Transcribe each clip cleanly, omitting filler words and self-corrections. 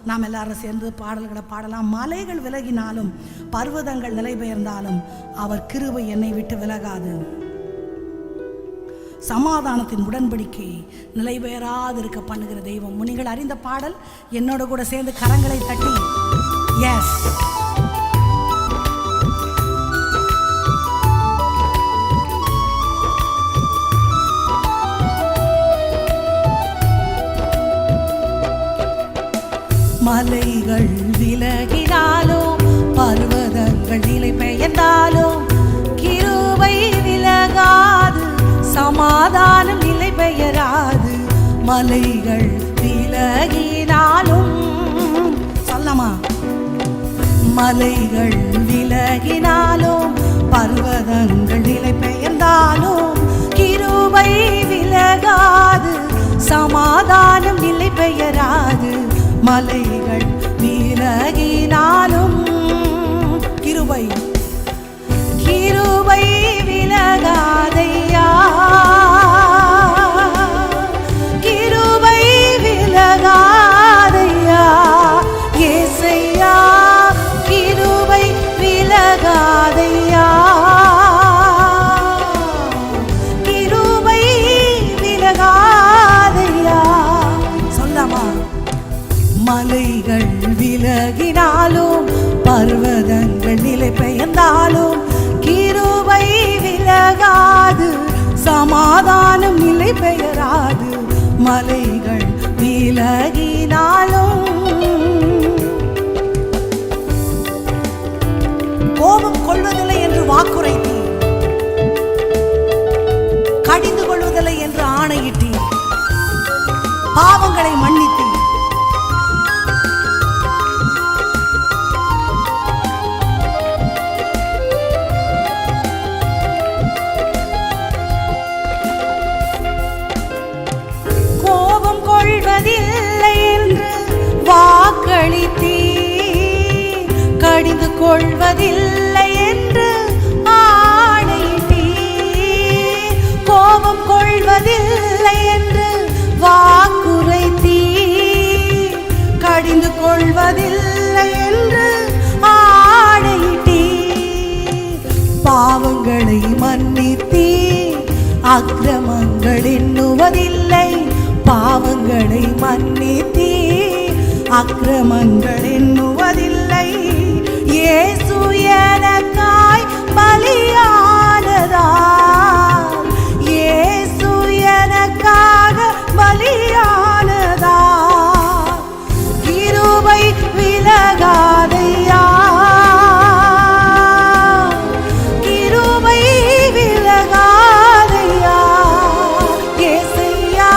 நாம் எல்லாரும் சேர்ந்து பாடல்களை பாடலாம். மலைகள் விலகினாலும் பர்வதங்கள் நிலை பெயர்ந்தாலும் அவர் கிருபை என்னை விட்டு விலகாது. சமாதானத்தின் உடன்படிக்கை நிலை பெயராது இருக்க பண்ணுகிற தெய்வம். நீங்கள் அறிந்த பாடல் என்னோட கூட சேர்ந்து கரங்களை தட்டி எஸ். மலைகள் விலகினாலும் பர்வதங்கள் நிலை பெயர்ந்தாலும் கிருபை விலகாது, சமாதானம் நிலை பெயராது. மலைகள் விலகினாலும் சொல்லமா, மலைகள் விலகினாலும் பர்வதங்கள் நிலை பெயர்ந்தாலும் கிருபை விலகாது, சமாதானம் நிலை பெயராது. மலைகள் விலகினாலும் கிருபை கிருபை விலகாதையா, கிருபை விலகாதையா ஏசையா, கிருபை விலகாதையா, கிருபை விலகாதையா. சொல்லமா, மலைகள் விலகினாலும் பர்வதங்கள் நிலை பெயர்ந்தாலும் கிருபை விலகாது, சமாதானம் நிலை பெயராது. மலைகள் விலகினாலும் கோபம் கொள்வதில்லை என்று வாக்குரைத்தீர், கடிந்து கொள்வதில்லை என்று ஆணையிட்டீர், பாவங்களை மன்னித்தீர். கொள்வதில்லை என்று வாக்களித்தீர், கடிந்து கொள்வதில்லை என்று ஆணையிட்டீர். கோபம் கொள்வதில்லை என்று வாக்குரைத்தீர், கடிந்து கொள்வதில்லை என்று ஆணையிட்டீர். பாவங்களை மன்னித்தீர், அக்கிரமங்கள் எண்ணுவதில்லை. பாவங்களை மன்னித்தீர், அக்கிரமங்கள் எண்ணுவதில்லை. இயேசு எனக்காய் பலியானதால், இயேசு எனக்காக பலியானதால் கிருபை விலகாதையா, கிருபை விலகாதையா ஏசையா.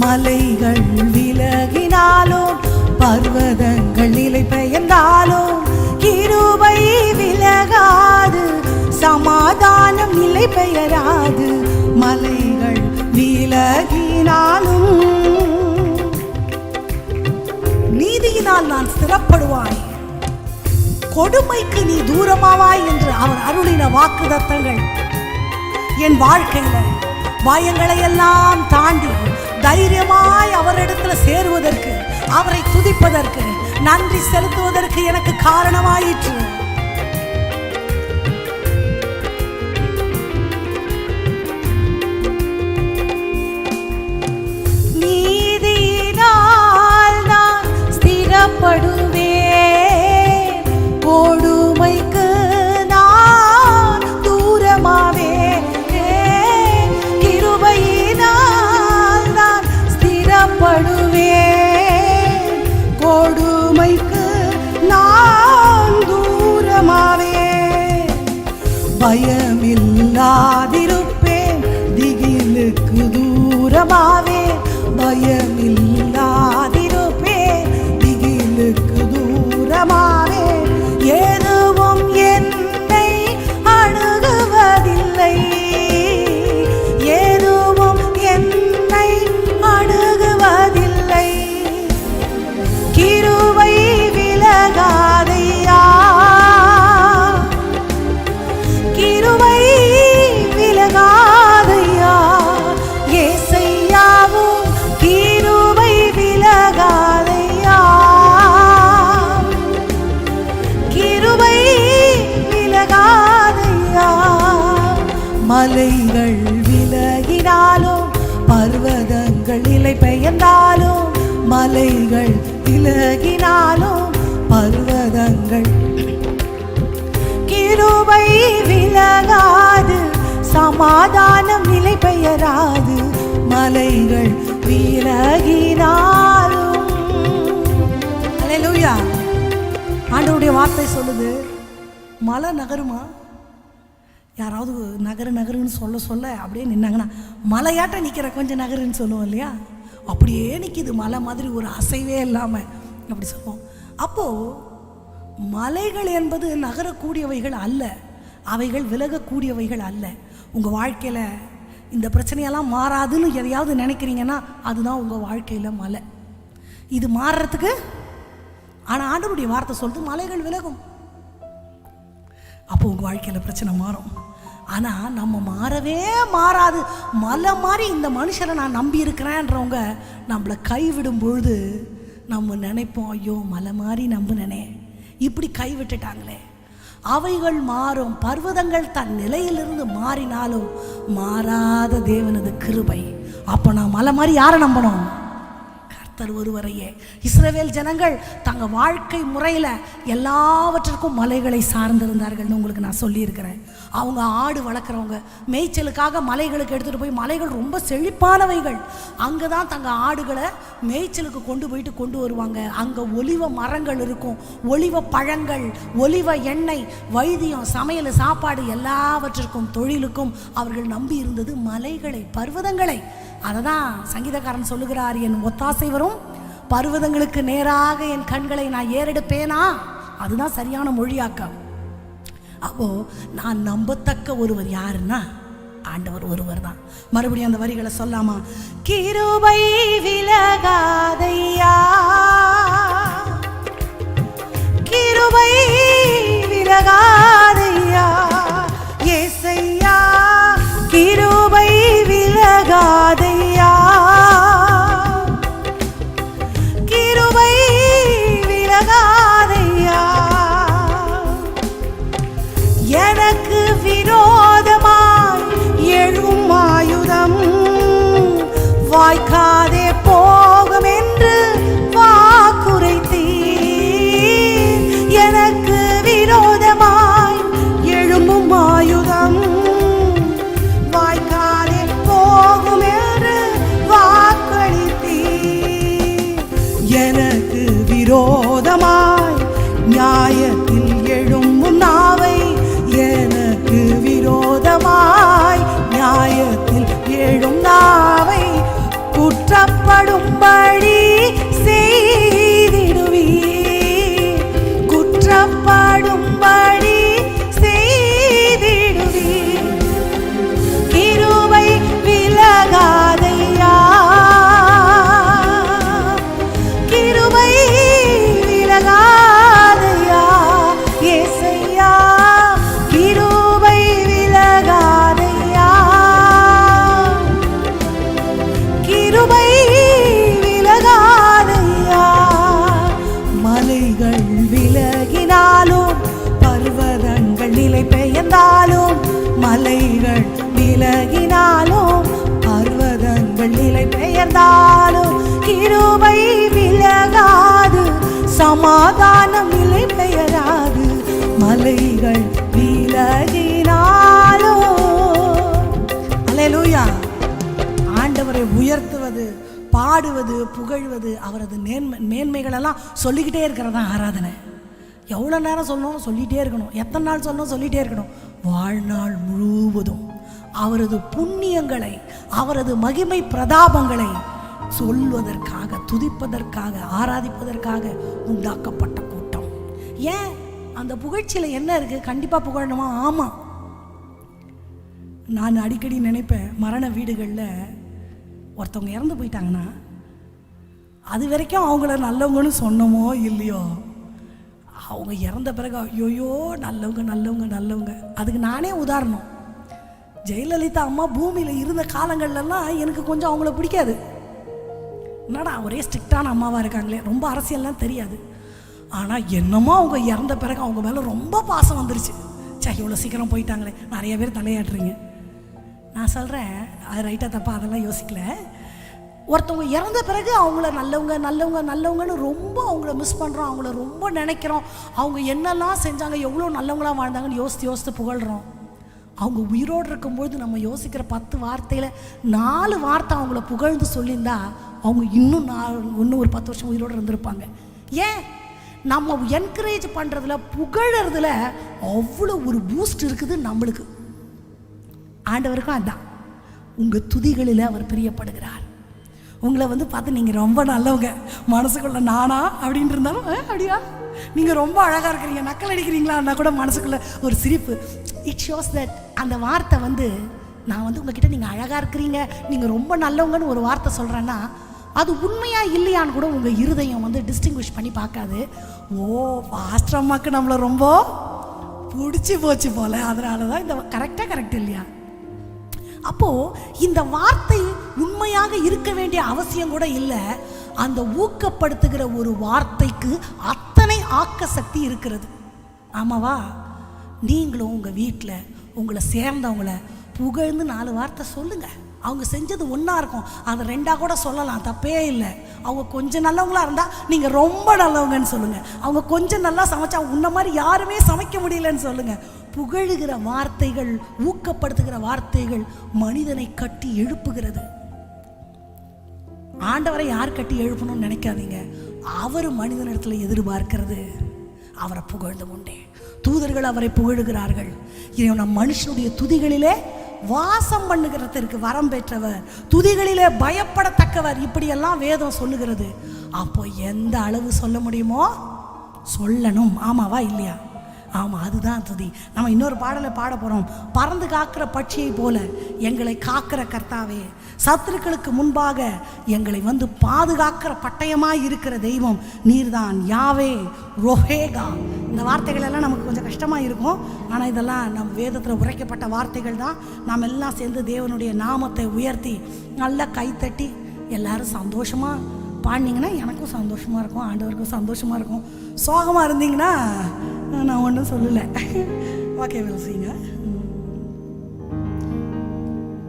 மலைகள் விலகினாலும் பர்வதங்கள் நிலை பெயர்ந்தாலும் கிருபை விலகாது, சமாதானம் நிலை பெயராது. மலைகள் விலகினாலும் நீதியினால் நான் ஸ்திரப்படுவாய், கொடுமைக்கு நீ தூரமாவாய் என்று அவர் அருளின வாக்குத்தத்தங்கள் என் வாழ்க்கையில பயங்களை எல்லாம் தாண்டி தைரியமாய் அவரிடத்தில் சேருவதற்கு, அவரை துதிப்பதற்கு, நன்றி செலுத்துவதற்கு எனக்கு காரணமாயிற்று. நீதியினால் நான் ஸ்திரப்படுவேன், கொடுமைக்கு நான் தூரமாவேன். கிருபையினால் நான் ஸ்திரப்படுவேன், கொடுமைக்கு நான் தூரமாவேன். பயமில்லாதிருப்பேன், திகிலுக்கு தூரமாவேன். பயமில்லாதிருப்பேன், திகிலுக்கு தூரமாவேன். எதுவும் என்னை அணுகுவதில்லை, எதுவும் என்னை அணுகுவதில்லை. கிருபை விலகாதையா, மலைகள் விலகினாலும் பர்வதங்கள் நிலை பெயர்ந்தாலும், மலைகள் விலகினாலும் பர்வதங்கள் கிருபை விலகாது, சமாதானம் நிலை பெயராது, மலைகள் விலகினாலும். அல்லேலூயா. ஆண்டவருடைய வார்த்தை சொல்லுது, மலை நகருமா? யாராவது நகரு நகருன்னு சொல்ல அப்படியே நின்னாங்கன்னா மலையாட்ட நிற்கிற கொஞ்சம் நகருன்னு சொல்லுவோம் இல்லையா? அப்படியே நிற்கிது மலை மாதிரி, ஒரு அசைவே இல்லாமல் அப்படி சொல்லுவோம். அப்போது மலைகள் என்பது நகரக்கூடியவைகள் அல்ல, அவைகள் விலகக்கூடியவைகள் அல்ல. உங்கள் வாழ்க்கையில் இந்த பிரச்சனையெல்லாம் மாறாதுன்னு எதையாவது நினைக்கிறீங்கன்னா அதுதான் உங்கள் வாழ்க்கையில் மலை. இது மாறுறதுக்கு ஆனால் ஆண்டவருடைய வார்த்தை சொல்லுது மலைகள் விலகும். அப்போ உங்கள் வாழ்க்கையில் பிரச்சனை மாறும். ஆனால் நம்ம மாறவே மாறாது. மலை மாதிரி இந்த மனுஷரை நான் நம்பி இருக்கிறேன்றவங்க நம்மளை கைவிடும் பொழுது நம்ம நினைப்போம், ஐயோ மலை மாதிரி நம்பினனே, இப்படி கைவிட்டுட்டாங்களே. அவைகள் மாறும், பர்வதங்கள் தன் நிலையிலிருந்து மாறினாலும் மாறாத தேவனது கிருபை. அப்போ நான் மலை மாதிரி யாரை நம்பணும்? கர்த்தர் ஒருவரையே. இஸ்ரவேல் ஜனங்கள் தங்க வாழ்க்கை முறையில் எல்லாவற்றிற்கும் மலைகளை சார்ந்திருந்தார்கள்னு உங்களுக்கு நான் சொல்லியிருக்கிறேன். அவங்க ஆடு வளர்க்குறவங்க மேய்ச்சலுக்காக மலைகளுக்கு எடுத்துகிட்டு போய், மலைகள் ரொம்ப செழிப்பானவைகள், அங்கே தான் தங்க ஆடுகளை மேய்ச்சலுக்கு கொண்டு வருவாங்க. அங்கே ஒலிவ மரங்கள் இருக்கும், ஒலிவ பழங்கள், ஒலிவ எண்ணெய், வைத்தியம், சமையல், சாப்பாடு எல்லாவற்றிற்கும் தொழிலுக்கும் அவர்கள் நம்பி இருந்தது மலைகளை, பர்வதங்களை. அதை தான் சங்கீதக்காரன் சொல்லுகிறார், என் ஒத்தாசை வரும் பர்வதங்களுக்கு நேராக என் கண்களை நான் ஏறெடுப்பேனா. அதுதான் சரியான மொழியாக்கம். அப்போ நான் நம்பத்தக்க ஒருவர் யாருன்னா ஆண்டவர் ஒருவர் தான். மறுபடியும் அந்த வரிகளை சொல்லாமா? கிருபை விலகாதையா, கிருபை விலகாதையா, ஏசையா கிருபை விலகாதையா, கிருபை விலகாதையா. எனக்கு விரோதமாய் எழும் ஆயுதம் வாய்க்காதே போகும் என்று வாக்குரைத்தீர். எனக்கு விரோதமாய் எழும்பும் ஆயுதம் வாய்க்காதே போகும் என்று வாக்களித்தீர். எனக்கு விரோதமாய் நியாயத்தில் எழும்பும் நாவை, எனக்கு விரோதமாய் நியாயத்தில் எழும் நாவை குற்றப்படும்படி செய்திடுவீர், குற்றப்படும்படி செய்திடுவீர். கிருபை விலகாதையா, கிருபை விலகாதையா, ஏசையா கிருபை விலகாதையா, கிருபை விலகாதையா. மலைகள் விலகினாலும் பர்வதங்கள் நிலை பெயர்ந்தாலும், மலைகள் விலகினாலும் பர்வதங்கள் நிலை பெயர்ந்தாலும் கிருபை விலகாது, சமாதானம் நிலை பெயராது, மலைகள் விலகினாலும். அல்லேலூயா. ஆண்டவரை உயர்த்துவது, பாடுவது, புகழ்வது, அவரது மேன்மைகளெல்லாம் சொல்லிக்கிட்டே இருக்கிறதா ஆராதனை. எவ்வளோ நேரம் சொல்லணும் சொல்லிகிட்டே இருக்கணும், எத்தனை நாள் சொல்லணும் சொல்லிகிட்டே இருக்கணும். வாழ்நாள் முழுவதும் அவரது புண்ணியங்களை, அவரது மகிமை பிரதாபங்களை சொல்வதற்காக, துதிப்பதற்காக, ஆராதிப்பதற்காக உண்டாக்கப்பட்ட கூட்டம். ஏன் அந்த புகழ்ச்சியில் என்ன இருக்குது? கண்டிப்பாக புகழணுமா? ஆமாம். நான் அடிக்கடி நினைப்பேன், மரண வீடுகளில் ஒருத்தவங்க இறந்து போயிட்டாங்கன்னா அது வரைக்கும் அவங்கள நல்லவங்கன்னு சொன்னோமோ இல்லையோ, அவங்க இறந்த பிறகு ஐயோயோ நல்லவங்க நல்லவங்க நல்லவங்க. அதுக்கு நானே உதாரணம். ஜெயலலிதா அம்மா பூமியில் இருந்த காலங்கள்லாம் எனக்கு கொஞ்சம் அவங்கள பிடிக்காது. என்னடா ஒரே ஸ்ட்ரிக்டான அம்மாவாக இருக்காங்களே, ரொம்ப அரசியல்லாம் தெரியாது. ஆனால் என்னமோ அவங்க இறந்த பிறகு அவங்க மேலே ரொம்ப பாசம் வந்துருச்சு. சே இவ்வளோ சீக்கிரம் போயிட்டாங்களே. நிறைய பேர் தலையாட்டுறீங்க. நான் சொல்கிறேன், அது ரைட்டாக தப்பா அதெல்லாம் யோசிக்கல. ஒருத்தவங்க இறந்த பிறகு அவங்கள நல்லவங்க நல்லவங்க நல்லவங்கன்னு ரொம்ப அவங்கள மிஸ் பண்ணுறோம், அவங்கள ரொம்ப நினைக்கிறோம். அவங்க என்னெல்லாம் செஞ்சாங்க, எவ்வளோ நல்லவங்களாக வாழ்ந்தாங்கன்னு யோசித்து புகழ்கிறோம். அவங்க உயிரோடு இருக்கும்போது நம்ம யோசிக்கிற 10 வார்த்தையில் 4 வார்த்தை அவங்கள புகழ்ந்து சொல்லியிருந்தா அவங்க இன்னும் ஒரு 10 வருஷம் உயிரோடு இருந்திருப்பாங்க. ஏன்? நம்ம என்கரேஜ் பண்ணுறதுல புகழறதுல அவ்வளோ ஒரு பூஸ்ட் இருக்குது நம்மளுக்கு. ஆண்டவருக்கும் அதுதான், உங்கள் துதிகளில் அவர் பிரியப்படுகிறார். உங்களை பார்த்து நீங்கள் ரொம்ப நல்லவங்க, மனசுக்குள்ள நானா அப்படின்னு இருந்தாலும் அப்படியா நீங்கள் ரொம்ப அழகாக இருக்கிறீங்க, நக்கல் அடிக்கிறீங்களான்னா கூட மனசுக்குள்ள ஒரு சிரிப்பு. இட் ஷோஸ் தட் அந்த வார்த்தை நான் உங்ககிட்ட நீங்கள் அழகாக இருக்கிறீங்க, நீங்கள் ரொம்ப நல்லவங்கன்னு ஒரு வார்த்தை சொல்கிறேன்னா அது உண்மையா இல்லையான்னு கூட உங்கள் இருதயம் டிஸ்டிங்விஷ் பண்ணி பார்க்காது. ஓ, பாஸ்டர் அம்மாவுக்கு நம்மளை ரொம்ப பிடிச்சி போச்சு போல, அதனால தான் இந்த கரெக்ட் இல்லையா? அப்போது இந்த வார்த்தை உண்மையாக இருக்க வேண்டிய அவசியம் கூட இல்லை. அந்த ஊக்கப்படுத்துகிற ஒரு வார்த்தைக்கு அத்தனை ஆக்க சக்தி இருக்கிறது. ஆமாவா? நீங்களும் உங்கள் வீட்டில் உங்களை சேர்ந்தவங்கள புகழ்ந்து 4 வார்த்தை சொல்லுங்கள். அவங்க செஞ்சது ஒன்றா இருக்கும், அதை 2ஆக கூட சொல்லலாம், தப்பே இல்லை. அவங்க கொஞ்சம் நல்லவங்களா இருந்தால் நீங்கள் ரொம்ப நல்லவங்கன்னு சொல்லுங்கள். அவங்க கொஞ்சம் நல்லா சமைச்சா உன்ன மாதிரி யாருமே சமைக்க முடியலன்னு சொல்லுங்கள். புகழுகிற வார்த்தைகள், ஊக்கப்படுத்துகிற வார்த்தைகள் மனிதனை கட்டி எழுப்புகிறது. ஆண்டவரை யார் கட்டி எழுப்பணும்னு நினைக்காதீங்க. அவர் மனிதனிடத்தில் எதிர்பார்க்கிறது அவரை புகழ்ந்து உண்டே. தூதர்கள் அவரை புகழுகிறார்கள். நம் மனுஷனுடைய துதிகளிலே வாசம் பண்ணுகிறதற்கு வரம் பெற்றவர், துதிகளிலே பயப்படத்தக்கவர், இப்படியெல்லாம் வேதம் சொல்லுகிறது. அப்போ எந்த அளவு சொல்ல முடியுமோ சொல்லணும். ஆமாவா இல்லையா? ஆமாம், அதுதான் துதி. நம்ம இன்னொரு பாடலை பாட போகிறோம். பறந்து காக்கிற பட்சியை போல எங்களை காக்கிற கர்த்தாவே, சத்துருக்களுக்கு முன்பாக எங்களை பாதுகாக்கிற பட்டயமாக இருக்கிற தெய்வம் நீர்தான், யாவே ரோஹேகா. இந்த வார்த்தைகள் எல்லாம் நமக்கு கொஞ்சம் கஷ்டமாக இருக்கும், ஆனால் இதெல்லாம் நம் வேதத்தில் உரைக்கப்பட்ட வார்த்தைகள் தான். நாம் எல்லாம் சேர்ந்து தேவனுடைய நாமத்தை உயர்த்தி நல்லா கைத்தட்டி எல்லாரும் சந்தோஷமாக பாடினீங்கன்னா எனக்கும் சந்தோஷமாக இருக்கும், ஆண்டவருக்கும் சந்தோஷமாக இருக்கும். சோகமாக இருந்தீங்கன்னா நான் ஒன்றும் சொல்லலை. ஓகே, வில் சீங்க.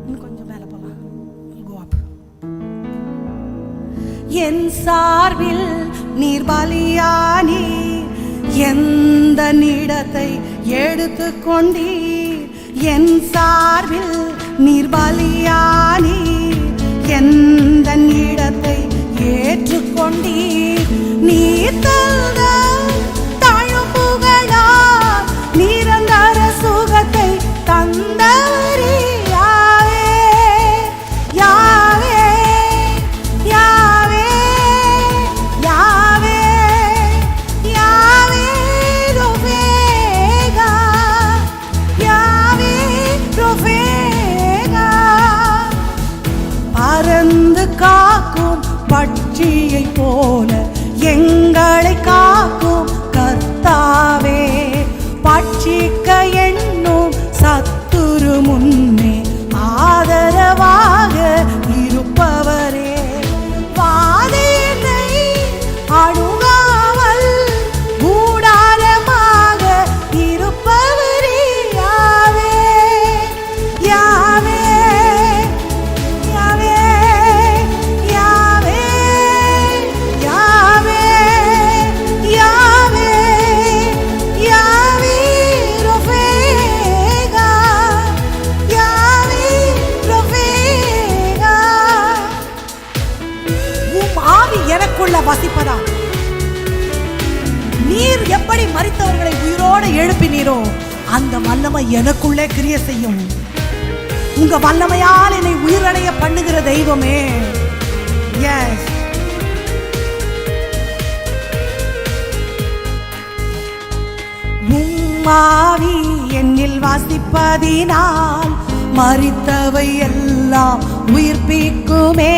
இன்னும் கொஞ்சம் மேலே போகலாம். கோ அப். என் சார்பில் நீர் பலியானி, எந்த இடத்தை எடுத்து கொண்டீர். என் சார்பில் நீர் பலியானி, எந்த இடத்தை ஏற்றுக்கொண்டீர். நீர் தந்த தழும்புகளா நிரந்தர சுகத்தை தந்தவரே, யாவே யாவே யாவே யாவே யாவே ரோஹேகா, யாவே ரோஹேகா. பறந்து காக்கும் பட்சியை போல எங்களை காக்கும் கர்த்தாவே, பட்சிக்க எண்ணும் சத்துரு முன்னே ஆதரவாக இருப்பவரே, வாதையை அணுகாமல் கூடாரமாக இருப்பவரே, யாவே யாவே யாவே யாவே யாவே யாவே யாவே ரோஹேகா, யாவே ரோஹேகா. உம் ஆவி எனக்குள்ள வசிப்பதா, நீர் எப்படி மரித்தவர்களை உயிரோடு எழுப்பினீரோ அந்த வல்லமை எனக்குள்ளே கிரியை செய்யும். உங்க வல்லமையால் என்னை உயிரடைய பண்ணுகிற தெய்வமே. எஸ், உம்மாவி என்னில் வாசிப்பதினால் மரித்தவை எல்லாம் உயிர்ப்பிக்குமே.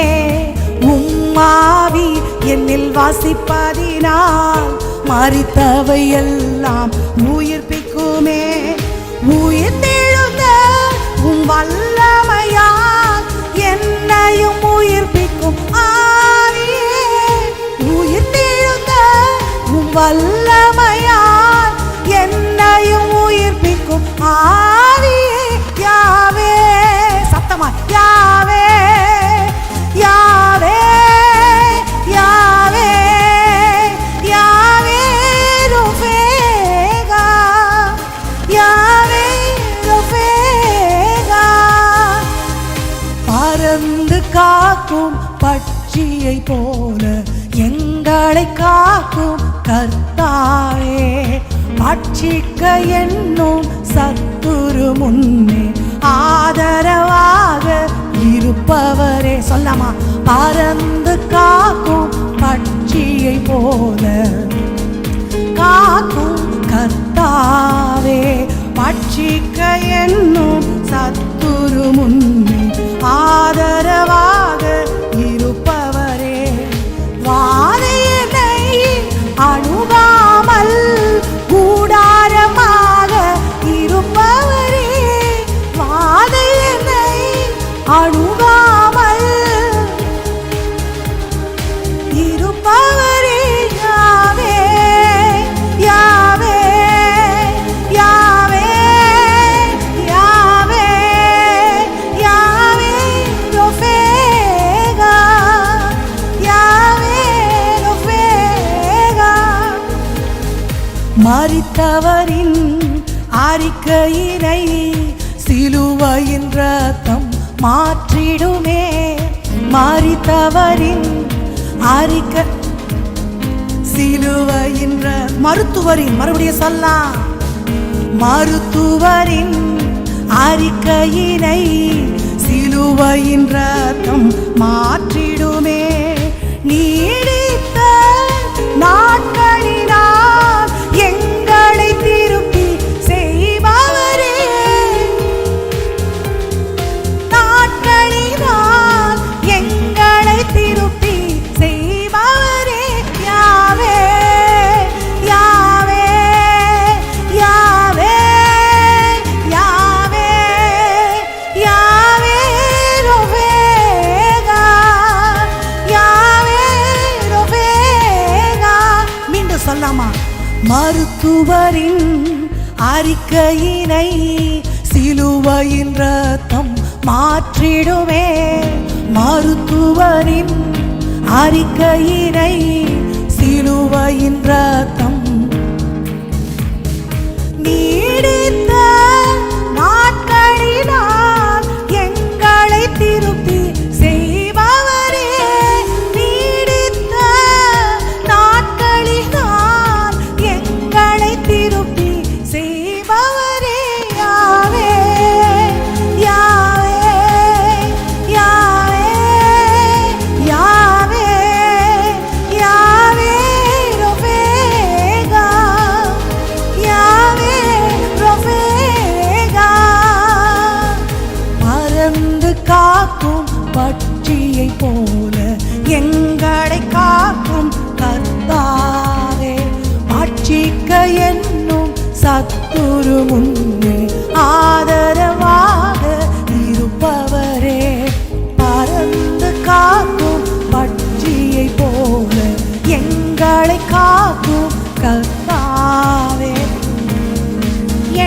உம்மாவி என்னில் வாசிப்பதினால் மரித்தவை எல்லாம் உயிர்ப்பிக்குமே. உயிர்த்தெழுந்த உம் வல்லமையால் என்னையும் உயிர்ப்பிக்கும் ஆவியே. உயிர்த்தெழுந்த உம் வல்லமையால் என்னையும் உயிர்ப்பிக்கும் ஆவியே, யாவே. பட்சியை போல எங்களை காக்கும் கர்த்தாவே, பட்சிக்க என்னும் சத்துரு முன்னே ஆதரவாக இருப்பவரே. சொல்லாமா? பறந்து காக்கும் பட்சியை போல காக்கும் கர்த்தாவே, பட்சிக்க என்னும் சத்துரு முன்னே ஆதரவாக இருப்பவரே. வாதையனை அணுகாமல் கூடாரமாக இருப்பவரே, வாதையனை அணுகாமல் இருப்பவரே. யாவே யாவே யாவே யாவே யாவே ரொஃபேகா, யாவே ரொஃபேகா. மரித்தவரின் அறிக்கையினை சிலுவையின் ரத்தம் மாற்றிடுமே. மரித்தவரின் அறிக்கை சிலுவையின் மருத்துவரின், மறுபடியும் சொல்லலாம், மருத்துவரின் அறிக்கையினை சிலுவையின் ரத்தம் மாற்றிடுமே. நீடித்த நாட்களினால் எங்களை திருப்பி செய்பவரே, நாட்களினால் எங்களை திருப்பி செய்பவரே. யாவே யாவே யாவே யாவே யாவே ரொஃபேகா, யாவே ரொஃபேகா. மீண்டும் சொல்லாமா? மருத்துவரின் அறிக்கையினை சிலுவையின் ரத்தம் மாற்றிடுமே. மருத்துவரின் அறிக்கையினை சிலுவையின் ரத்தம் நீடித்த நாட்களினால் எங்களை திருப்பி செய்பவரே, நீடித்த நாட்களினால் எங்களை திருப்பி செய்பவரே. யாவே யாவே யாவே யாவே யாவே ரொஃபேகா, யாவே ரொஃபேகா. பறந்து காக்கும் பட்சியை போல எங்களை காக்கும் கர்த்தாவே, பட்சிக்க என்னும் சத்துரு முன்னே ஆதரவாக இருப்பவரே. பறந்து காக்கும் பட்சியை போல எங்களை காக்கும் கர்த்தாவே,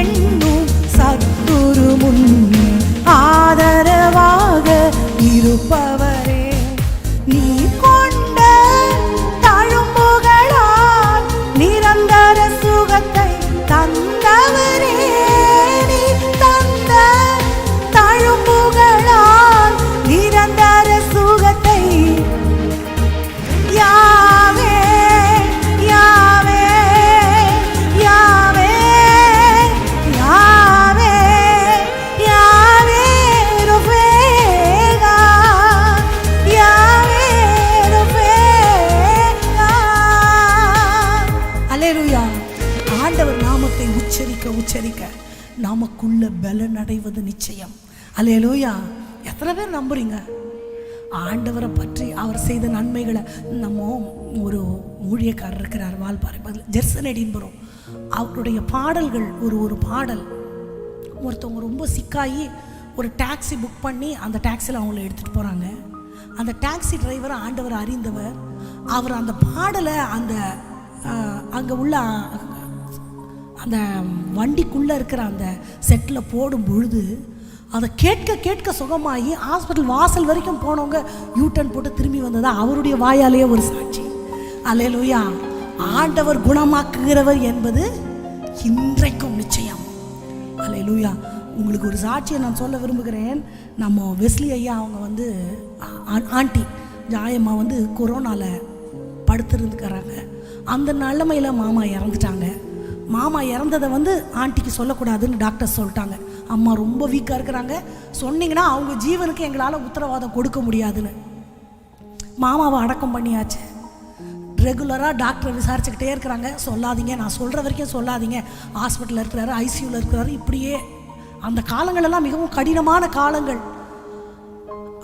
என்னும் சத்துரு முன்னே ஆதரவாக இருப்பவரே. நீ கொண்ட தழும்புகளால் நிரந்தர சுகத்தை தந்தவரே, நீ தந்த தழும்புகளால் நிரந்தர சுகத்தை. யாவே யாவே யாவே யாவே யாவே ரொஃபேகா, யாவே ரொஃபேகா. அல்லேலூயா. ஆண்டவர் நாமத்தை உச்சரிக்க உச்சரிக்க நமக்குள்ள பலன் அடைவது நிச்சயம். அல்லேலூயா. எத்தனை பேர் நம்புறீங்க ஆண்டவரை பற்றி, அவர் செய்த நன்மைகளை? நம்ம ஒரு ஊழியக்காரர் இருக்கிறார் வால்பாறை பதில், ஜெர்சன் எடின்புரம். அவருடைய பாடல்கள் ஒரு பாடல், ஒருத்தவங்க ரொம்ப சிக்காகி ஒரு டாக்ஸி புக் பண்ணி அந்த டாக்ஸியில் அவங்கள எடுத்துகிட்டு போகிறாங்க. அந்த டாக்ஸி டிரைவரை ஆண்டவர் அறிந்தவர். அவர் அந்த பாடலை அந்த அங்கே உள்ள அந்த வண்டிக்குள்ளே இருக்கிற அந்த செட்டில் போடும் பொழுது அதை கேட்க கேட்க சுகமாகி ஹாஸ்பிட்டல் வாசல் வரைக்கும் போனவங்க யூட்டன் போட்டு திரும்பி வந்ததா அவருடைய வாயாலேயே ஒரு சாட்சி. அல்லேலூயா. ஆண்டவர் குணமாக்குகிறவர் என்பது இன்றைக்கும் நிச்சயம். அல்லேலூயா. உங்களுக்கு ஒரு சாட்சியை நான் சொல்ல விரும்புகிறேன். நம்ம வெஸ்லி ஐயா அவங்க வந்து ஆண்டி ஜாயம்மா வந்து கொரோனாவில் படுத்துருந்துக்கிறாங்க. அந்த நிலைமையில் மாமா இறந்துட்டாங்க. மாமா இறந்ததை வந்து ஆண்டிக்கு சொல்லக்கூடாதுன்னு டாக்டர் சொல்லிட்டாங்க. அம்மா ரொம்ப வீக்காக இருக்கிறாங்க, சொன்னீங்கன்னா அவங்க ஜீவனுக்கு எங்களால் உத்தரவாதம் கொடுக்க முடியாதுன்னு. மாமாவை அடக்கம் பண்ணியாச்சு. ரெகுலராக டாக்டரை விசாரிச்சுக்கிட்டே இருக்கிறாங்க. சொல்லாதீங்க, நான் சொல்கிற வரைக்கும் சொல்லாதீங்க, ஹாஸ்பிட்டலில் இருக்கிறாரு, ஐசியூவில் இருக்கிறாரு. இப்படியே அந்த காலங்களெல்லாம் மிகவும் கடினமான காலங்கள்.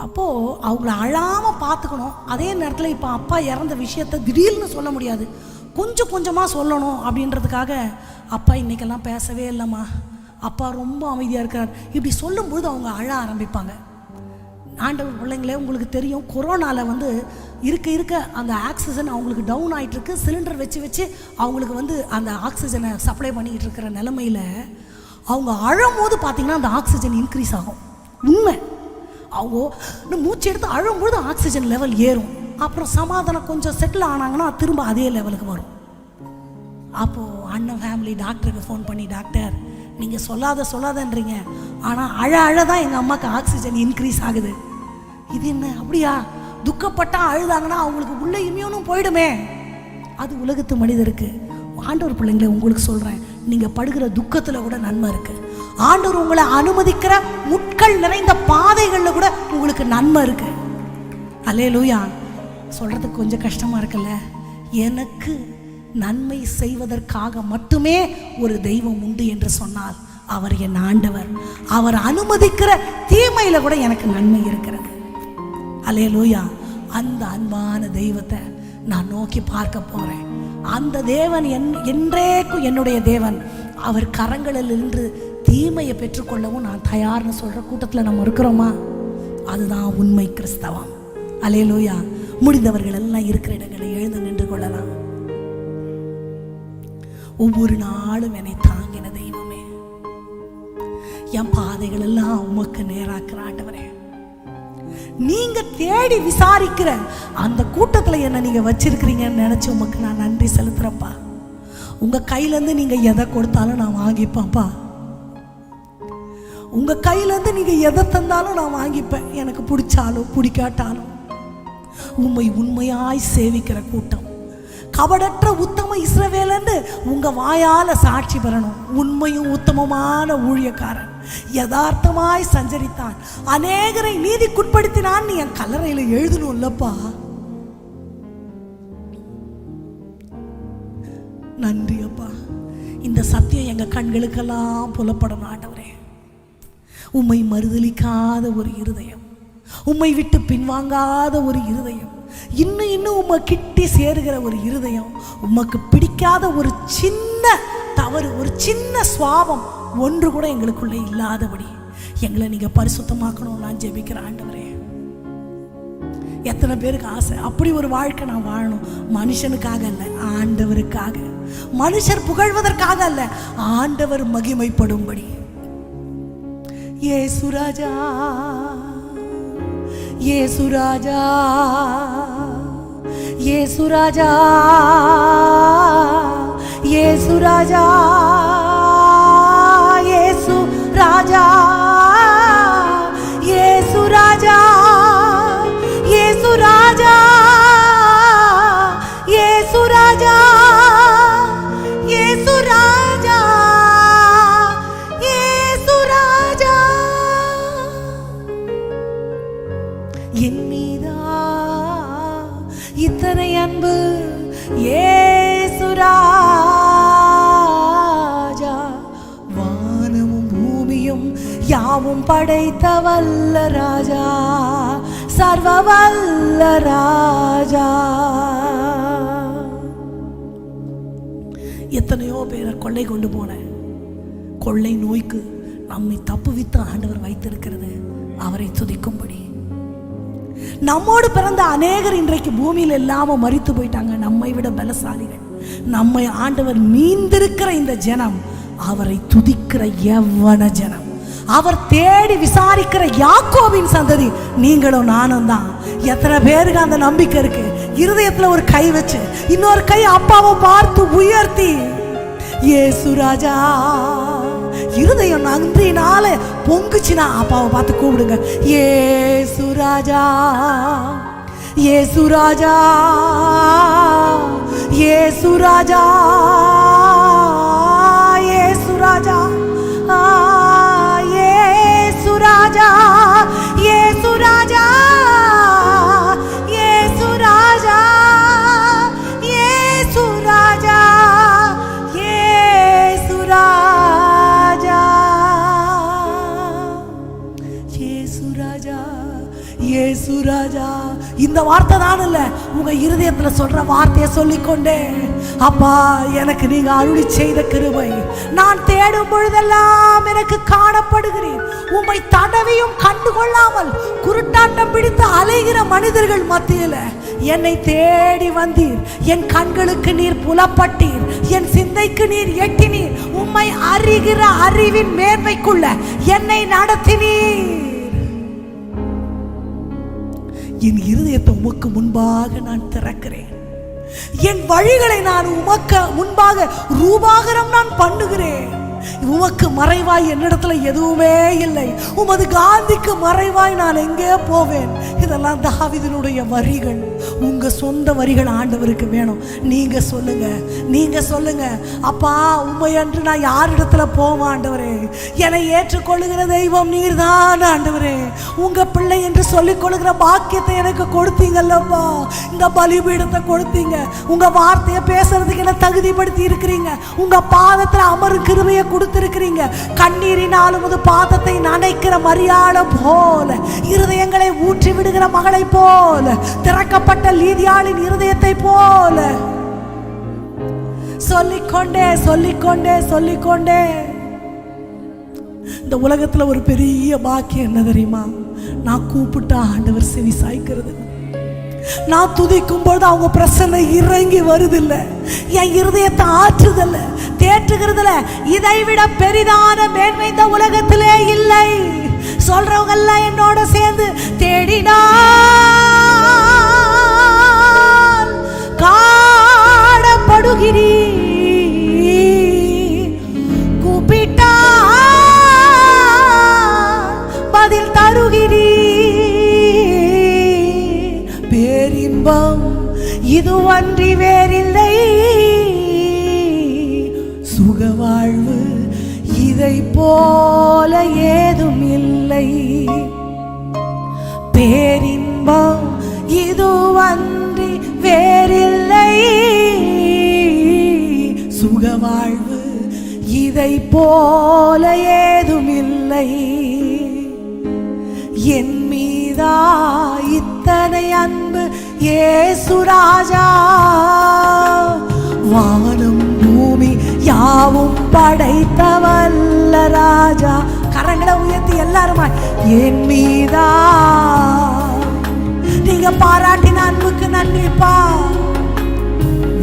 அப்போது அவங்கள அழாமல் பார்த்துக்கணும். அதே நேரத்தில் இப்போ அப்பா இறந்த விஷயத்தை திடீர்னு சொல்ல முடியாது, கொஞ்சம் கொஞ்சமாக சொல்லணும் அப்படின்றதுக்காக அப்பா இன்றைக்கெல்லாம் பேசவே இல்லைம்மா, அப்பா ரொம்ப அமைதியாக இருக்கிறார், இப்படி சொல்லும்பொழுது அவங்க அழ ஆரம்பிப்பாங்க. ஆண்டவர் பிள்ளைங்களே, உங்களுக்கு தெரியும், கொரோனாவில் வந்து இருக்க இருக்க அந்த ஆக்சிஜன் அவங்களுக்கு டவுன் ஆகிட்டுருக்கு. சிலிண்டர் வச்சு வச்சு அவங்களுக்கு வந்து அந்த ஆக்சிஜனை சப்ளை பண்ணிக்கிட்டு இருக்கிற நிலமையில் அவங்க அழும்போது பார்த்திங்கன்னா அந்த ஆக்சிஜன் இன்க்ரீஸ் ஆகும். உண்மை, அவங்க மூச்சு எடுத்து அழும்பொழுது ஆக்சிஜன் லெவல் ஏறும். அப்புறம் சமாதானம் கொஞ்சம் செட்டில் ஆனாங்கன்னா திரும்ப அதே லெவலுக்கு வரும். அப்போது அண்ணன் ஃபேமிலி டாக்டருக்கு ஃபோன் பண்ணி, டாக்டர் நீங்கள் சொல்லாதன்றீங்க, ஆனால் அழதான் எங்கள் அம்மாவுக்கு ஆக்சிஜன் இன்க்ரீஸ் ஆகுது. இது என்ன அப்படியா? துக்கப்பட்டா அழுதாங்கன்னா அவங்களுக்கு உள்ள இம்யூனும் போயிடுமே. அது உலகத்து மனிதருக்கு. ஆண்டவர் பிள்ளைங்களே, உங்களுக்கு சொல்கிறேன், நீங்கள் படுகிற துக்கத்தில் கூட நன்மை இருக்குது. ஆண்டவர் உங்களை அனுமதிக்கிற முட்கள் நிறைந்த பாதைகளில் கூட உங்களுக்கு நன்மை இருக்குது. அல்லேலூயா. சொல்கிறதுக்கு கொஞ்சம் கஷ்டமாக இருக்குல்ல. எனக்கு நன்மை செய்வதற்காக மட்டுமே ஒரு தெய்வம் உண்டு என்று சொன்னால் அவர் என் ஆண்டவர். அவர் அனுமதிக்கிற தீமையில கூட எனக்கு நன்மை இருக்கிறது. அல்லேலூயா. அந்த அன்பான தெய்வத்தை நான் நோக்கி பார்க்க போறேன். அந்த தேவன் என்றேக்கும் என்னுடைய தேவன். அவர் கரங்களில் நின்று தீமையை பெற்றுக்கொள்ளவும் நான் தயார்னு சொல்ற கூட்டத்தில் நம்ம இருக்கிறோமா? அதுதான் உண்மை கிறிஸ்தவம். அல்லேலூயா. முடிந்தவர்கள் எல்லாம் இருக்கிற இடங்களை எழுந்து நின்று கொள்ளலாம். ஒவ்வொரு நாளும் என்னை தாங்கின தெய்வமே, என் பாதைகள் எல்லாம் உமக்கு நேராக்குற ஆண்டவரே, நீங்க தேடி விசாரிக்கிற அந்த கூட்டத்துல என்ன நீங்க வச்சிருக்கிறீங்கன்னு நினைச்சு உமக்கு நான் நன்றி செலுத்துறப்பா. உங்க கையில இருந்து நீங்க எதை கொடுத்தாலும் நான் வாங்கிப்பேன்ப்பா. உங்க கையில இருந்து நீங்க எதை தந்தாலும் நான் வாங்கிப்பேன். எனக்கு பிடிச்சாலும் பிடிக்காட்டாலும் உண்மை உண்மையாய் சேவிக்கிற கூட்டம், கபடற்ற உத்தம இஸ்ரவேலன்னு உங்க வாயால சாட்சி பெறணும். உண்மையும் உத்தமமான ஊழியக்காரன், யதார்த்தமாய் சஞ்சரித்தான், அநேகரை நீதிக்குட்படுத்தினான், நீ என் கல்லறையில எழுதணும் இல்லப்பா. நன்றி அப்பா. இந்த சத்தியம் எங்க கண்களுக்கெல்லாம் புலப்படணும் ஆண்டவரே. உம்மை மறுதலிக்காத ஒரு இருதயம், உம்மை விட்டு பின்வாங்காத ஒரு இருதயம், இன்னும் உம்மை கிட்டி சேருகிற ஒரு இருதயம், உமக்கு பிடிக்காத ஒரு சின்ன தவறு, ஒரு சின்ன சுவாபம் ஒன்று கூட எங்களுக்குள்ளே இல்லாதபடி எங்களை நீங்க பரிசுத்தமாக்கணும் நான் ஜெபிக்கிறேன் ஆண்டவரே. எத்தனை பேருக்கு ஆசை அப்படி ஒரு வாழ்க்கை நான் வாழணும்? மனுஷனுக்காக அல்ல, ஆண்டவருக்காக. மனுஷர் புகழ்வதற்காக அல்ல, ஆண்டவர் மகிமைப்படும்படி. இயேசு ராஜா, இயேசு ராஜா, இயேசு ராஜா, இயேசு ராஜா, இயேசு ராஜா, இயேசு ராஜா, இயேசு ராஜா, இயேசு ராஜா, இயேசு ராஜா, இயேசு ராஜா. என் மீதா இத்தனை அன்பு இயேசு ராஜா, வானமும் பூமியும் யாவும் படைத்த வல்ல ராஜா, சர்வ வல்ல ராஜா. எத்தனையோ பேரை கொள்ளை கொண்டு போன கொள்ளை நோய்க்கு நம்மை தப்புவித்து ஆண்டவர் வைத்திருக்கிறது அவரை துதிக்கும்படி. நம்மோடு பிறந்த அநேகர் இன்றைக்கு பூமியில் இல்லாம மரித்து போயிட்டாங்க. நம்மை விட பலசாலிகள், நம்மை ஆண்டவர் மீந்திருக்கிற இந்த ஜனம் அவரை துதிக்கிற யவ்வன ஜனம், அவர் தேடி விசாரிக்கிற யாக்கோபின் சந்ததி நீங்களும் நானும் தான். எத்தனை பேருக்கு அந்த நம்பிக்கை இருக்கு? இருதயத்துல ஒரு கை வச்சு இன்னொரு கை அப்பாவை பார்த்து உயர்த்தி, இயேசு ராஜா, இருதயம் நன்றினால பொங்குச்சுனா அப்பாவை பார்த்து கூப்பிடுங்க, இயேசு ராஜா, இயேசு ராஜா, இயேசு ராஜா, இயேசு ராஜா, இயேசு ராஜா, இயேசு ராஜா, இயேசு ராஜா, இயேசு ராஜா, இயேசு ராஜா, இயேசு ராஜா, இயேசு ராஜா. இந்த வார்த்தை தான் இல்ல, உங்க இருதயத்துல சொல்ற வார்த்தையை சொல்லிக்கொண்டே, அப்பா எனக்கு நீங்க அருளி செய்த கிருபை நான் தேடும் பொழுதெல்லாம் எனக்கு காணப்படுகிறேன். உம்மை தடவியும் கண்டுகொள்ளாமல் குருட்டாட்டம் பிடித்து அலைகிற மனிதர்கள் மத்தியில என்னை தேடி வந்தீர். என் கண்களுக்கு நீர் புலப்பட்டீர், என் சிந்தைக்கு நீர் எட்டினீர். உம்மை அறிகிற அறிவின் மேன்மைக்குள்ள என்னை நடத்தினீர். என் இருதயத்தை உமக்கு முன்பாக நான் திறக்கிறேன். என் வழிகளை நான் உமக்கு முன்பாக ரூபாகரம் நான் பண்ணுகிறேன். உமக்கு மறைவாய் என்னிடத்துல எதுவுமே இல்லை. உமது காந்திக்கு மறைவாய் நான் எங்கே போவேன்? இதெல்லாம் தாவீதினுடைய வரிகள். உங்க சொந்த வரிகள் ஆண்டவருக்கு வேணும். நீங்க சொல்லுங்க, நீங்க சொல்லுங்க, அப்பா உம்மை அன்று நான் யாரிடத்துல போவேன் ஆண்டவரே? என்னை ஏற்றுக்கொள்ளுகிற தெய்வம் நீர்தான் ஆண்டவரே. உங்க பிள்ளை என்று சொல்லிக் கொள்ளுகிற பாக்கியத்தை எனக்கு கொடுத்தீங்கல்லப்பா. இந்த பலிபீடத்தை கொடுத்தீங்க. உங்க வார்த்தையை பேசுறதுக்கு என்ன தகுதிப்படுத்தி இருக்கிறீங்க. உங்க பாதத்துல அமரு கிருபையை கொடுத்திருக்கிறீங்க. கண்ணீரினாலும் உமது பாதத்தை நனைக்கிற மரியாதை போல, இருதயங்களை ஊற்றி விடுகிற மகளை போல, திறக்கப்பட்ட லீதியாளின் இருதயத்தை போல சொல்லிக்கொண்டே சொல்லிக்கொண்டே சொல்லிக்கொண்டே. இந்த உலகத்துல ஒரு பெரிய பாக்கியம் என்ன தெரியுமா? நான் கூப்பிட்டா ஆண்டவர் செவி சாய்க்கிறது. நான் துதிக்கும் பொழுது அவங்க பிரசன்ன இறங்கி வருதில்லை. என் இருதயத்தை ஆற்றுதல்ல, தேற்றுகிறதுல இதை விட பெரிதான மேன்மை இந்த உலகத்திலே இல்லை. சொல்றவங்க எல்லாம் என்னோட சேர்ந்து தேடினார் காணப்படுகிறீ, கூப்பிட்டா பதில் தருகிறீ. பேரின்பம் இதுவன்றி வேறில்லை, சுகவாழ்வு இதை போல ஏதும் இல்லை. பேரின்பம் இதுவன்றி வேறில்லை, சுகவாழ்வு இதை போல ஏதும் இல்லை. என் மீதா இத்தனை அன்பு இயேசு ராஜா, வானம் பூமி யாவும் படைத்தவல்ல ராஜா. கரங்களை உயர்த்தி எல்லாருமா என் மீதா நீங்க பாராட்டின அன்புக்கு நன்றிப்பா.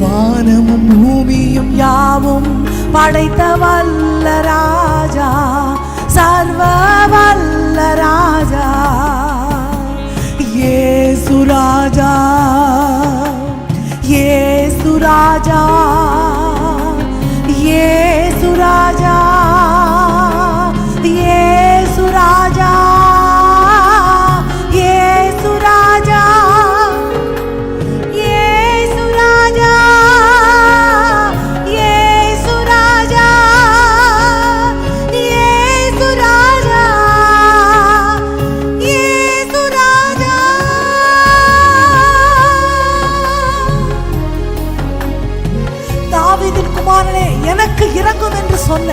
வானமும் பூமியும் யாவும் படைத்தவல்ல ராஜா, சர்வ வல்ல ராஜா, இயேசு ராஜா, இயேசு ராஜா, இயேசு ராஜா, இயேசு ராஜா, இயேசு ராஜா, இயேசு ராஜா, இயேசு ராஜா, இயேசு ராஜா, இயேசு ராஜா. தாவீதின் குமாரனே எனக்கு இறங்கும் என்று சொன்ன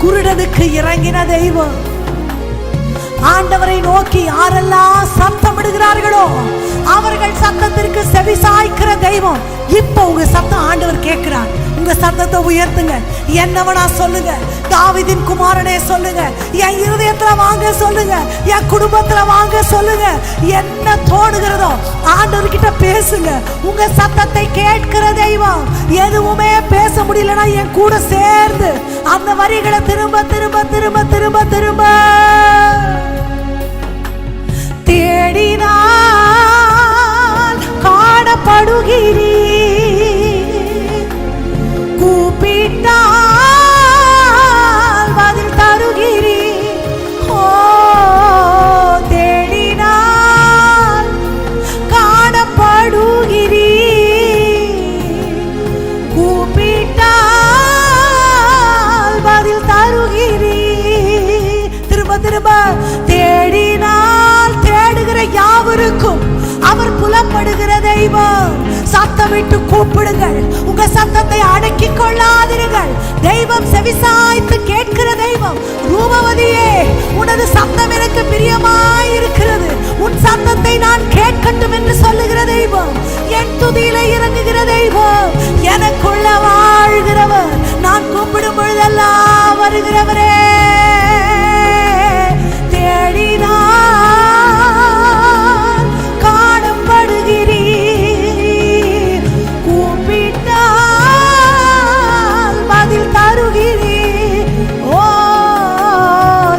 குருடனுக்கு இறங்கின தெய்வம். ஆண்டவரை நோக்கி யாரெல்லாம் சத்தமிடுகிறார்களோ அவர்கள் சத்தத்திற்கு செவி சாய்க்கிற தெய்வம். இப்ப உங்க சத்தம் ஆண்டவர் கேட்கிறார். உங்க சத்தத்தை உயர்த்துங்க. என்னவனா சொல்லுங்க, தாவீதின் குமாரனே சொல்லுங்க, என் இருதயத்துல வாங்க சொல்லுங்க, என் குடும்பத்துல வாங்க சொல்லுங்க. என்ன தோணுகிறதோ ஆண்டவர்கிட்ட பேசுங்க. உங்க சத்தத்தை கேட்கிற தெய்வம். எதுவுமே பேச முடியலன்னா என் கூட சேர்ந்து அந்த வரிகளை திரும்ப திரும்ப திரும்ப திரும்ப திரும்ப தேடினால் காணப்படுகிறீ, கூப்பிட்டால் பதில் தருகிறீ. ஓ தேடினால் காண கிருப. தேடினால் தேடுகிற யாவருக்கும் அவர் புலப்படுகிற தெய்வம். சத்தமிட்டு கூப்பிடுங்கள், உங்க சத்தத்தை அடக்கிக் கொள்ளாதிருங்கள். தெய்வம் செவிசாய்த்து கேட்கிற தெய்வம். ரூபவதியே, உனது சத்தம் எனக்கு பிரியமாயிருக்கிறது, உன் சத்தத்தை நான் கேட்கட்டும் என்று சொல்லுகிற தெய்வம். என் துதியில இறங்குகிற தெய்வம். எனக்குள்ள வாழ்கிறவர், நான் கூப்பிடும் பொழுதெல்லாம் வருகிறவரே. தேடினால் காணப்படுகிறீர், கூப்பிட்டால் பதில் தருகிறீர். ஓ,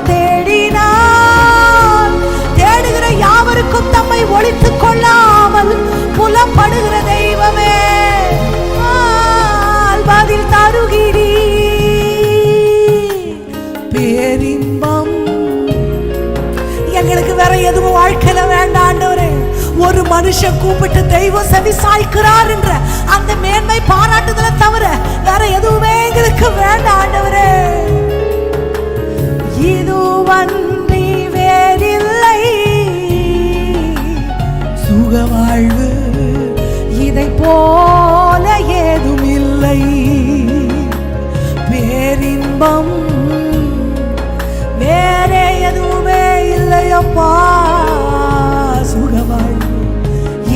தேடினால் தேடுகிற யாவருக்கும் தம்மை ஒளித்துக் கொள்ளாமல் புலப்படுகிற தெய்வமே, பதில் தருகிறீர். பேரின்பம் எங்களுக்கு வேற எதுவும் வாழ்க்கையில வேண்டாம் ஆண்டவரே. ஒரு மனுஷன் கூப்பிட்டு தெய்வம் செவி சாய்க்கிறார் என்ற அந்த மேன்மை பாராட்டுதலை தவிர வேற எதுவுமே எங்களுக்கு வேண்டாம் ஆண்டவரே. இதுவன்றி வேறில்லை சுகவாழ்வு, இதை போல ஏதும் இல்லை. பேரின்பம் வேற எதுவுமே இல்லையப்பா. சுகவாழ்வு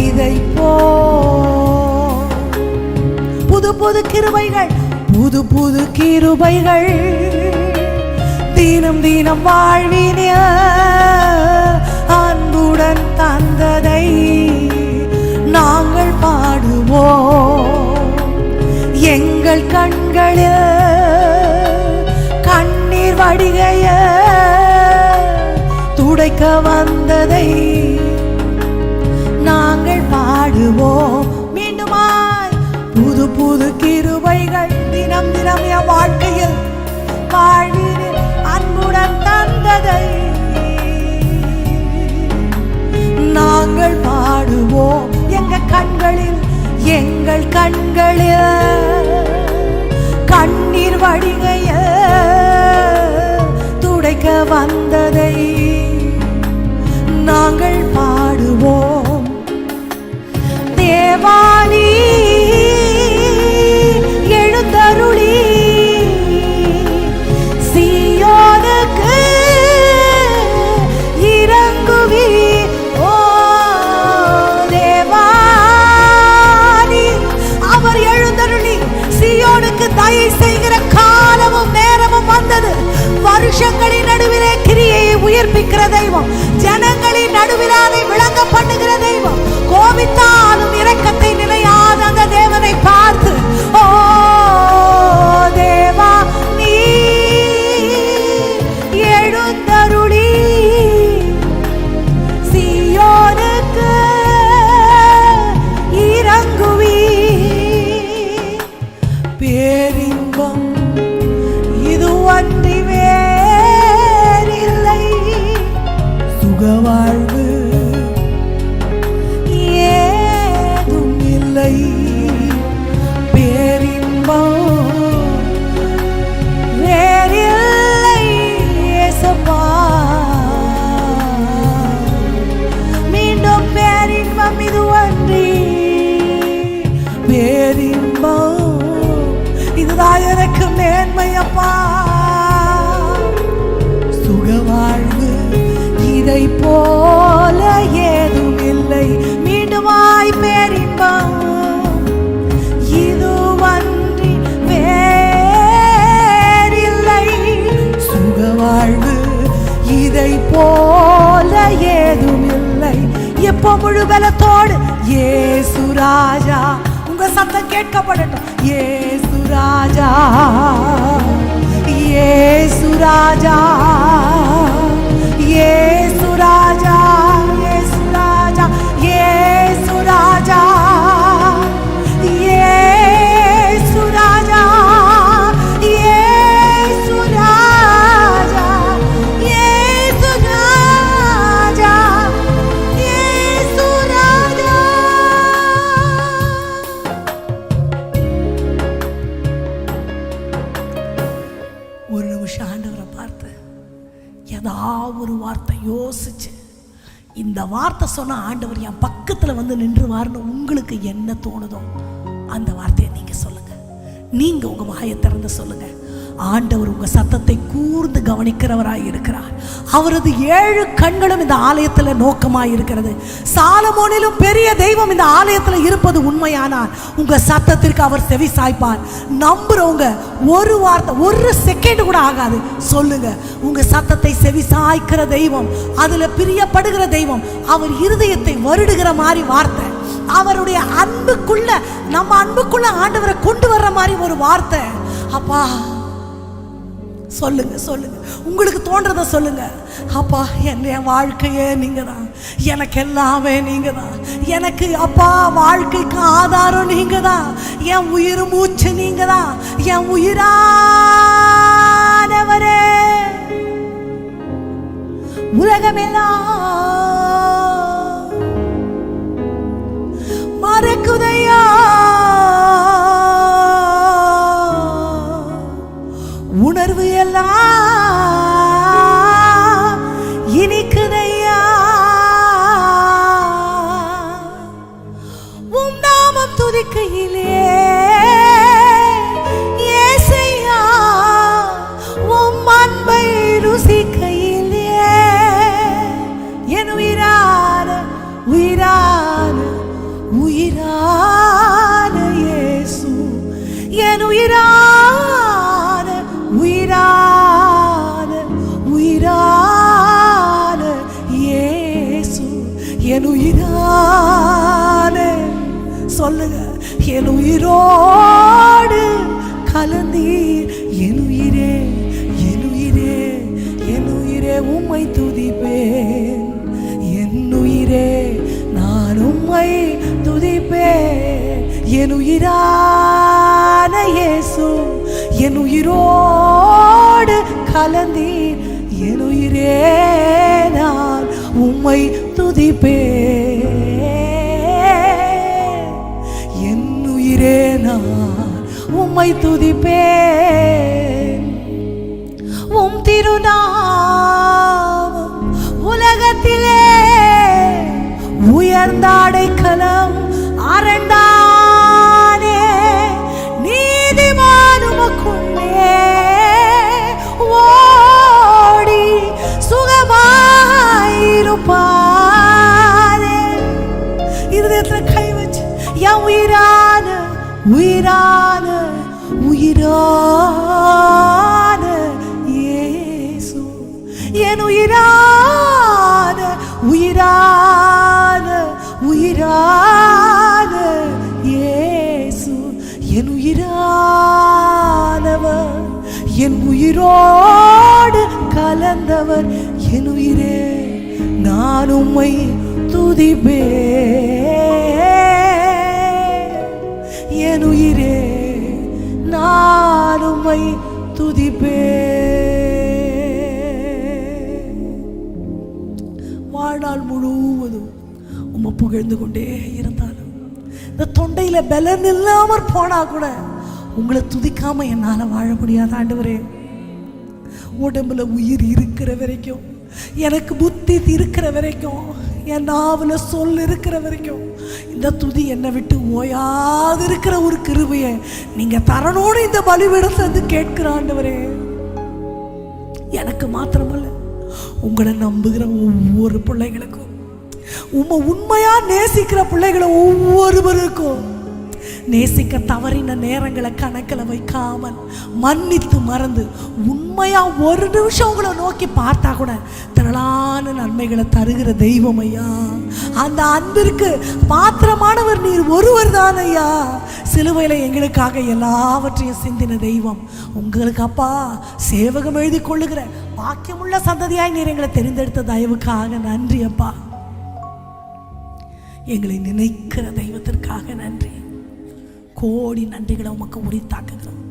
இதை போ. புது புது கிருபைகள், புது புது கிருபைகள் தினம் தினம் வாழ்வினில் அன்புடன் தந்ததை நாங்கள் பாடுவோம். எங்கள் கண்களில் கண்ணீர் வடிகைய துடைக்க வந்ததை நாங்கள் பாடுவோம். மீண்டுமாய் புது புது கிருபைகள் தினம் தினம் என் வாழ்க்கையில் வாழ்வில் அன்புடன் தந்ததை நாங்கள் பாடுவோம். எங்கள் கண்களில் கண்ணீர் வடிகைய துடைக்க வந்ததை நாங்கள் பாடுவோம். தேவானி எழுந்தருளி சீயோனுக்கு இறங்குவி. ஓ தேவானி, அவர் எழுந்தருளி சீயோனுக்கு தயை செய்கிற காலமும் நேரமும் வந்தது. வருஷங்களின் நடுவிலே கிரியையை உயிர்ப்பிக்கிற தெய்வம், ஜனங்களின் நடுவில் அதை விளங்க பண்ணுகிற தெய்வம். கோபித்தாலும் இரக்கத்தை நினையாத அந்த தேவனை பார்த்து, ஓ தேவா நீ எழுந்தருளி சீயோனுக்கு இறங்குவி. பேரின்பம் இதுவன்றி வேறில்லை சுகவாழ்வு ஏதும் இல்லை. பேரின்பம் வேறில்லை ஏசப்பா. மீண்டும் பேரின்பம் இதுவன்றி. பேரின்பம் இதுதான் எனக்கு மேன்மையப்பா. சுகவாழ்வு இதை போல ஏதும் இல்லை. மீண்டுமாய் பேரின்பம் இதுவன்றி வேறில்லை சுகவாழ்வு இதை போல ஏதும் இல்லை. எப்போ முழு பலத்தோடு இயேசு ராஜா, உங்க சத்தம் கேட்கப்படட்டும். இயேசு ராஜா, இயேசு ராஜா, இயேசு ராஜா, இயேசு ராஜா, இயேசு ராஜா, இயேசு ராஜா, இயேசு ராஜா, இயேசு ராஜா, இயேசு ராஜா. ஒரு நிமிஷம் ஆண்டவரை பார்த்து ஏதாவது ஒரு வார்த்தை யோசிச்சு இந்த வார்த்தை சொன்ன ஆண்டவர் என் பக்கத்தில் வந்து நின்றுவார்னு உங்களுக்கு என்ன தோணுதோ அந்த வார்த்தையை நீங்க சொல்லுங்க. நீங்க உங்க வாயை திறந்து சொல்லுங்க. ஆண்டவர் உங்க சத்தத்தை கூர்ந்து கவனிக்கிறவராய் இருக்கிறார். அவரது 7 கண்களும் இந்த ஆலயத்தில் நோக்கமாய் இருக்கிறது. சாலமோனிலும் பெரிய தெய்வம் இந்த ஆலயத்தில் இருப்பது உண்மையானால் உங்க சத்தத்திற்கு அவர் செவி சாய்ப்பார். நம்புறவங்க ஒரு வார்த்தை, ஒரு செகண்ட் கூட ஆகாது, சொல்லுங்க. உங்க சத்தத்தை செவி சாய்க்கிற தெய்வம், அதுல பிரியப்படுகிற தெய்வம், அவர் இருதயத்தை வருடுகிற மாதிரி வார்த்தை, அவருடைய அன்புக்குள்ள நம்ம அன்புக்குள்ள ஆண்டவரை கொண்டு வர்ற மாதிரி ஒரு வார்த்தை. அப்பா சொல்லுங்க, சொல்லுங்க, உங்களுக்கு தோன்றத சொல்லுங்க. அப்பா என் வாழ்க்கையே நீங்க தான், எனக்கு எல்லாமே நீங்க தான், எனக்கு அப்பா வாழ்க்கைக்கு ஆதாரம் நீங்க தான், என் உயிர் மூச்சு நீங்க தான், என் உயிரானவரே. உலகமெல்லாம் மறக்குதையா உணர்வு எல்லாம் இனிக்குதையா. உம் நாமம் துதிக்கையிலே ஏசையா, உம் அன்பை ருசிக்கையிலே என் உயிரான உயிரான உயிரான இயேசு, என் உயிரான உயிரான உயிரான இயேசு, என் உயிரான. சொல்லுங்க, என் உயிரோடு கலந்தீர், என் உயிரே என் உயிரே என் உயிரே உம்மை துதிப்பேன், என் உயிரே நான் உம்மை துதிப்பேன், என் உயிரான இயேசு, என் உயிரோடு கலந்தீர், என் உயிரே நான் உம்மை துதிப்பேன், என் உயிரே நான் உம்மை துதிப்பேன். உம் திருநாமம் உலகத்திலே உயர்ந்த அடைக்கலம் அரண்டானே, நீதிமானுமக்குள்ளே ஓடி சுகமாயிருப்பாரே. இருதயத்துல கை வச்சு என் உயிரான உயிரான உயிரான இயேசு, என் உயிரான உயிரான உயிரான இயேசு, என் உயிரானவர், என் உயிரோடு கலந்தவர், என் உயிரே நான் உம்மை துதிப்பேன், என் உயிரே நான் உம்மை துதிப்பேன். வாழ்நாள் முழுவதும் உம்மை புகழ்ந்து கொண்டே இருந்தாலும் இந்த தொண்டையில பலன் இல்லாமற் போனா கூட உங்களை துதிக்காம என்னால வாழ முடியாது ஆண்டவரே. உடம்புல உயிர் இருக்கிற வரைக்கும், எனக்கு புத்தி இருக்கிற வரைக்கும், என் நாவுல சொல் இருக்கிற வரைக்கும் இந்த துதி என்னை விட்டு ஓயாது இருக்கிற ஒரு கிருபையை நீங்க தரணும்னு இந்த பலிபீடத்துல இருந்து கேட்கிற ஆண்டவரே. எனக்கு மாத்திரமல்ல, உங்களை நம்புகிற ஒவ்வொரு பிள்ளைகளுக்கும், உண்மையா நேசிக்கிற பிள்ளைகளை ஒவ்வொருவருக்கும் நேசிக்க தவறின நேரங்களை கணக்கில் வைக்காமல் மன்னித்து மறந்து உண்மையா ஒரு நிமிஷம் உங்களை நோக்கி பார்த்தா கூட திரளான நன்மைகளை தருகிற தெய்வம் ஐயா. அந்த அன்பிற்கு பாத்திரமானவர் நீர் ஒருவர் தான் ஐயா. சிலுவையில் எங்களுக்காக எல்லாவற்றையும் சிந்தின தெய்வம் உங்களுக்கு அப்பா. சேவகம் எழுதி கொள்ளுகிற பாக்கியமுள்ள சந்ததியாய் நீர் எங்களை தெரிந்தெடுத்த தயவுக்காக நன்றி அப்பா. எங்களை நினைக்கிற தெய்வத்திற்காக நன்றி. கோடி நன்றிகளை உமக்கு உரித்தாக்குகிறோம்.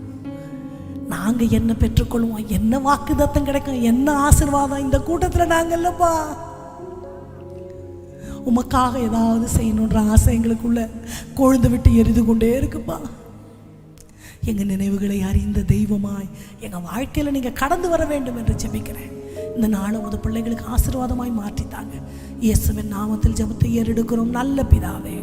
நாங்கள் என்ன பெற்றுக்கொள்வோம், என்ன வாக்குதத்தம் கிடைக்கும், என்ன ஆசீர்வாதம் இந்த கூட்டத்தில் நாங்கள் இல்லைப்பா. உமக்காக ஏதாவது செய்யணுன்ற ஆசை எங்களுக்குள்ள கொழுந்து விட்டு எரிந்து கொண்டே இருக்குப்பா. எங்கள் நினைவுகளை அறிந்த தெய்வமாய் எங்கள் வாழ்க்கையில் நீங்கள் கடந்து வர வேண்டும் என்று ஜெபிக்கிறேன். இந்த நாளை உமது பிள்ளைகளுக்கு ஆசீர்வாதமாய் மாற்றித்தாங்க. இயேசுவின் நாமத்தில் ஜெபத்தை ஏறெடுக்கிறோம் நல்ல பிதாவே.